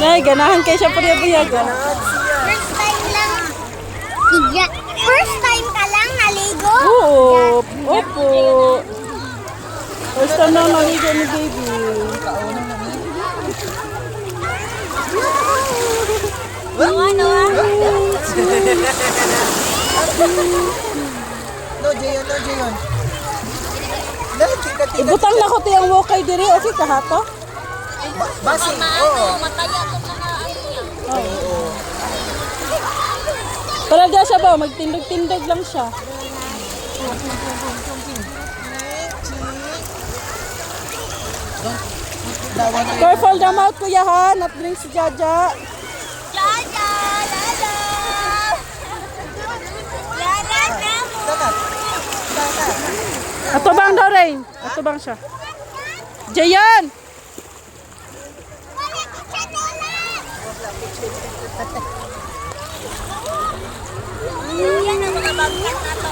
Nay, ganahan kayo siya pariya-buyag. First time lang. First time ka lang naligo? Oo, opo. First time na naligo ni baby. Ano? No, Jayon. Ibutang na ko tiyang wokay diri. Okay ka hato? Basi, oo. Mataya ko mga ano yan. Para di siya ba? Magtindog-tindog lang siya. Careful the mouth, kuya ha. Not drink si Jaja. Lala! Lala! Lala na mo! Ato bang daw, Rain? Ato bang siya? Jayan! Yan ang mga bagkat na to.